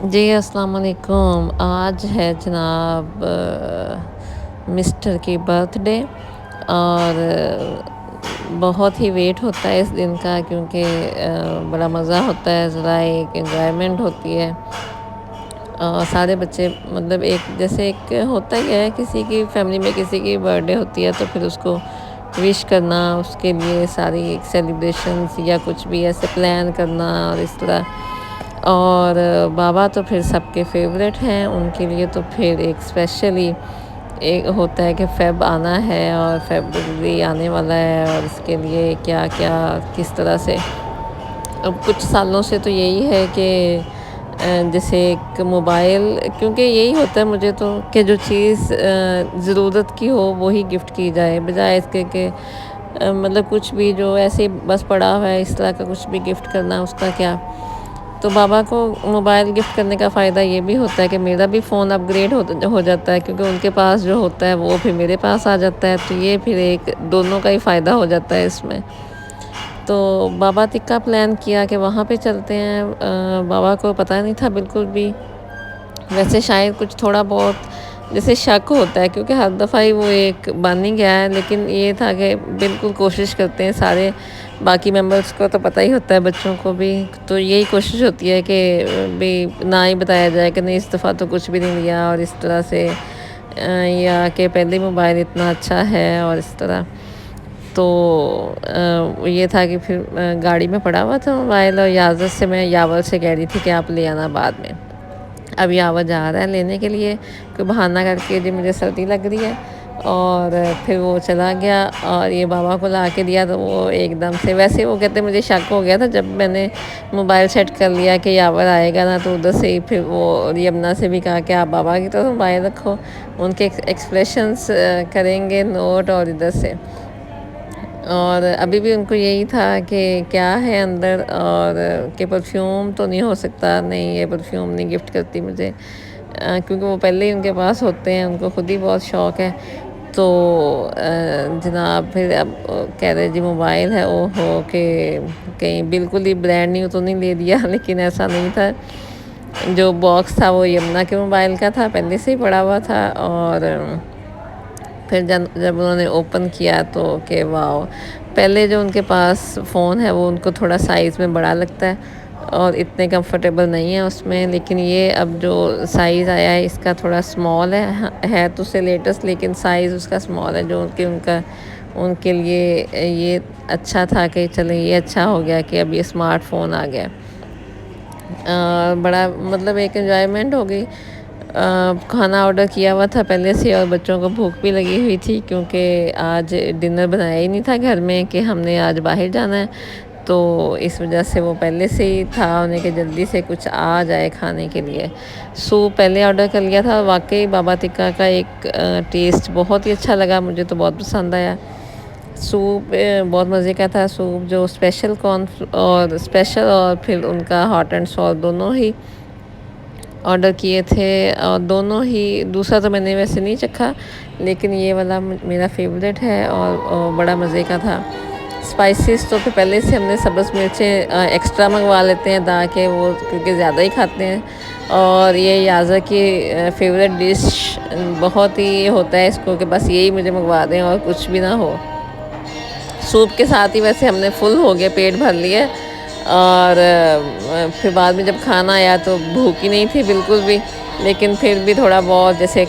جی السلام علیکم۔ آج ہے جناب مسٹر کی برتھ ڈے، اور بہت ہی ویٹ ہوتا ہے اس دن کا، کیونکہ بڑا مزہ ہوتا ہے، ذرا ایک انجوائمنٹ ہوتی ہے۔ سارے بچے مطلب ایک جیسے ایک ہوتا ہی ہے، کسی کی فیملی میں کسی کی برتھ ڈے ہوتی ہے تو پھر اس کو وش کرنا، اس کے لیے ساری سیلیبریشنز یا کچھ بھی ایسے پلان کرنا اور اس طرح۔ اور بابا تو پھر سب کے فیوریٹ ہیں، ان کے لیے تو پھر ایک اسپیشلی ایک ہوتا ہے کہ فیب آنا ہے اور فیبرری آنے والا ہے، اور اس کے لیے کیا کیا کس طرح سے۔ اب کچھ سالوں سے تو یہی ہے کہ جیسے ایک موبائل، کیونکہ یہی ہوتا ہے مجھے تو کہ جو چیز ضرورت کی ہو وہی گفٹ کی جائے، بجائے اس کے کہ مطلب کچھ بھی جو ایسے بس پڑا ہوا ہے اس طرح کا کچھ بھی گفٹ کرنا، اس کا کیا۔ تو بابا کو موبائل گفٹ کرنے کا فائدہ یہ بھی ہوتا ہے کہ میرا بھی فون اپ گریڈ ہو جاتا ہے، کیونکہ ان کے پاس جو ہوتا ہے وہ پھر میرے پاس آ جاتا ہے، تو یہ پھر ایک دونوں کا ہی فائدہ ہو جاتا ہے اس میں۔ تو بابا تک کا پلان کیا کہ وہاں پہ چلتے ہیں۔ بابا کو پتہ نہیں تھا بالکل بھی، ویسے شاید کچھ تھوڑا بہت جیسے شک ہوتا ہے، کیونکہ ہر دفعہ ہی وہ ایک بن ہی گیا ہے، لیکن یہ تھا کہ بالکل کوشش کرتے ہیں سارے باقی ممبرس کو، تو پتہ ہی ہوتا ہے بچوں کو بھی، تو یہی کوشش ہوتی ہے کہ بھی نہ ہی بتایا جائے کہ نہیں اس دفعہ تو کچھ بھی نہیں لیا، اور اس طرح سے یا کہ پہلی موبائل اتنا اچھا ہے اور اس طرح۔ تو یہ تھا کہ پھر گاڑی میں پڑا ہوا تھا موبائل، اور میں یاور سے کہہ رہی تھی کہ آپ لے آنا بعد میں۔ اب یاور جا رہا ہے لینے کے لیے، کوئی بہانہ کر کے جی مجھے سردی لگ رہی ہے، اور پھر وہ چلا گیا اور یہ بابا کو لا کے دیا، تو وہ ایک دم سے ویسے وہ کہتے مجھے شک ہو گیا تھا جب میں نے موبائل سیٹ کر لیا کہ یاور آئے گا نا، تو ادھر سے ہی پھر وہ یمنا سے بھی کہا کہ آپ بابا کی طرف موبائل رکھو، ان کے ایکسپریشنس کریں گے نوٹ، اور ادھر سے۔ اور ابھی بھی ان کو یہی تھا کہ کیا ہے اندر، اور کہ پرفیوم تو نہیں ہو سکتا، نہیں یہ پرفیوم نہیں گفٹ کرتی مجھے، کیونکہ وہ پہلے ہی ان کے پاس ہوتے ہیں، ان کو خود ہی بہت شوق ہے۔ تو جناب پھر اب کہہ رہے جی موبائل ہے، او ہو کہ کہیں بالکل ہی برانڈ نیو تو نہیں لے دیا، لیکن ایسا نہیں تھا، جو باکس تھا وہ یمنا کے موبائل کا تھا، پہلے سے ہی پڑا ہوا تھا۔ اور پھر جب انہوں نے اوپن کیا تو کہ واو، پہلے جو ان کے پاس فون ہے وہ ان کو تھوڑا سائز میں بڑا لگتا ہے اور اتنے کمفرٹیبل نہیں ہے اس میں، لیکن یہ اب جو سائز آیا ہے اس کا تھوڑا سمال ہے تو سے لیٹسٹ، لیکن سائز اس کا سمال ہے، جو ان کے لیے یہ اچھا تھا کہ چلیں یہ اچھا ہو گیا کہ اب یہ اسمارٹ فون آ گیا۔ بڑا مطلب ایک انجوائمنٹ ہو گئی۔ کھانا آرڈر کیا ہوا تھا پہلے سے، اور بچوں کو بھوک بھی لگی ہوئی تھی، کیونکہ آج ڈنر بنایا ہی نہیں تھا گھر میں کہ ہم نے آج باہر جانا ہے، تو اس وجہ سے وہ پہلے سے ہی تھا انہیں کہ جلدی سے کچھ آ جائے کھانے کے لیے۔ سوپ پہلے آرڈر کر لیا تھا، واقعی بابا تکا کا ایک ٹیسٹ بہت ہی اچھا لگا، مجھے تو بہت پسند آیا۔ سوپ بہت مزے کا تھا، سوپ جو اسپیشل اور پھر ان کا ہاٹ اینڈ سالٹ دونوں ہی آرڈر کیے تھے، اور دونوں ہی، دوسرا تو میں نے ویسے نہیں چکھا، لیکن یہ والا میرا فیوریٹ ہے اور بڑا مزے کا تھا۔ اسپائسیز تو پہلے سے ہم نے سبز مرچیں ایکسٹرا منگوا لیتے ہیں تاکہ وہ، کیونکہ زیادہ ہی کھاتے ہیں، اور یہ یازا کی فیوریٹ ڈش بہت ہی ہوتا ہے اس کو کہ بس یہی مجھے منگوا دیں اور کچھ بھی نہ ہو۔ سوپ کے ساتھ ہی ویسے ہم نے فل ہو گئے، پیٹ بھر لیے، اور پھر بعد میں جب کھانا آیا تو بھوک ہی نہیں تھی بالکل بھی، لیکن پھر بھی تھوڑا بہت جیسے